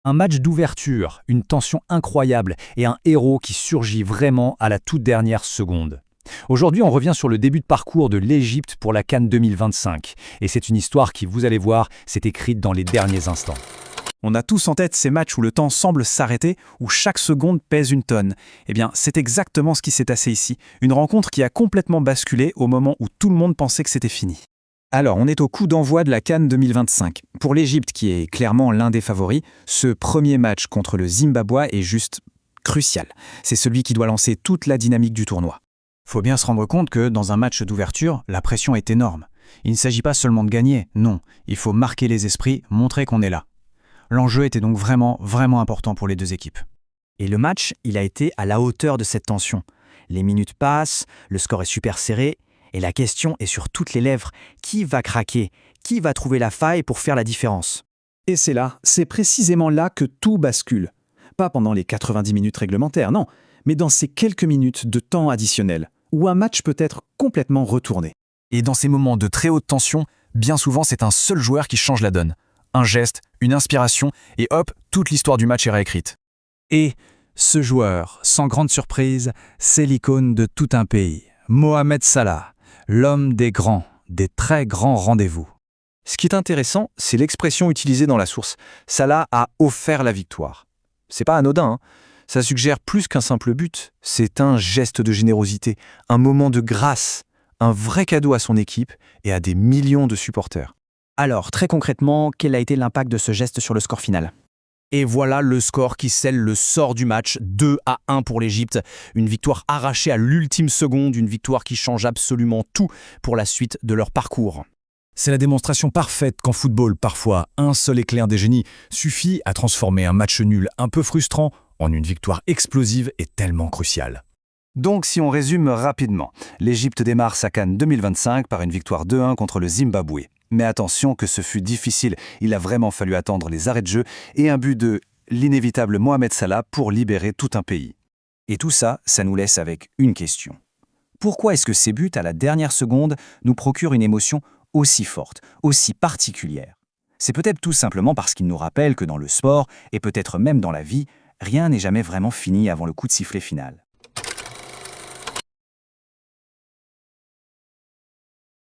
Un match d'ouverture, une tension incroyable et un héros qui surgit vraiment à la toute dernière seconde. Aujourd'hui, on revient sur le début de parcours de l'Égypte pour la CAN 2025. Et c'est une histoire qui, vous allez voir, s'est écrite dans les derniers instants. On a tous en tête ces matchs où le temps semble s'arrêter, où chaque seconde pèse une tonne. Eh bien, c'est exactement ce qui s'est passé ici. Une rencontre qui a complètement basculé au moment où tout le monde pensait que c'était fini. Alors, on est au coup d'envoi de la CAN 2025. Pour l'Égypte, qui est clairement l'un des favoris, ce premier match contre le Zimbabwe est juste crucial. C'est celui qui doit lancer toute la dynamique du tournoi. Faut bien se rendre compte que dans un match d'ouverture, la pression est énorme. Il ne s'agit pas seulement de gagner, non. Il faut marquer les esprits, montrer qu'on est là. L'enjeu était donc vraiment important pour les deux équipes. Et le match, il a été à la hauteur de cette tension. Les minutes passent, le score est super serré, et la question est sur toutes les lèvres. Qui va craquer? Qui va trouver la faille pour faire la différence? Et c'est précisément là que tout bascule. Pas pendant les 90 minutes réglementaires, non, mais dans ces quelques minutes de temps additionnel, où un match peut être complètement retourné. Et dans ces moments de très haute tension, bien souvent c'est un seul joueur qui change la donne. Un geste, une inspiration, et hop, toute l'histoire du match est réécrite. Et ce joueur, sans grande surprise, c'est l'icône de tout un pays, Mohamed Salah, l'homme des grands, des très grands rendez-vous. Ce qui est intéressant, c'est l'expression utilisée dans la source. Salah a offert la victoire. C'est pas anodin, hein. Ça suggère plus qu'un simple but. C'est un geste de générosité, un moment de grâce, un vrai cadeau à son équipe et à des millions de supporters. Alors, très concrètement, quel a été l'impact de ce geste sur le score final? Et voilà le score qui scelle le sort du match, 2-1 pour l'Égypte. Une victoire arrachée à l'ultime seconde, une victoire qui change absolument tout pour la suite de leur parcours. C'est la démonstration parfaite qu'en football, parfois, un seul éclair des génies suffit à transformer un match nul un peu frustrant en une victoire explosive et tellement cruciale. Donc, si on résume rapidement, l'Égypte démarre sa CAN 2025 par une victoire 2-1 contre le Zimbabwe. Mais attention que ce fut difficile, il a vraiment fallu attendre les arrêts de jeu et un but de l'inévitable Mohamed Salah pour libérer tout un pays. Et tout ça, ça nous laisse avec une question. Pourquoi est-ce que ces buts à la dernière seconde nous procurent une émotion aussi forte, aussi particulière? C'est peut-être tout simplement parce qu'ils nous rappellent que dans le sport, et peut-être même dans la vie, rien n'est jamais vraiment fini avant le coup de sifflet final.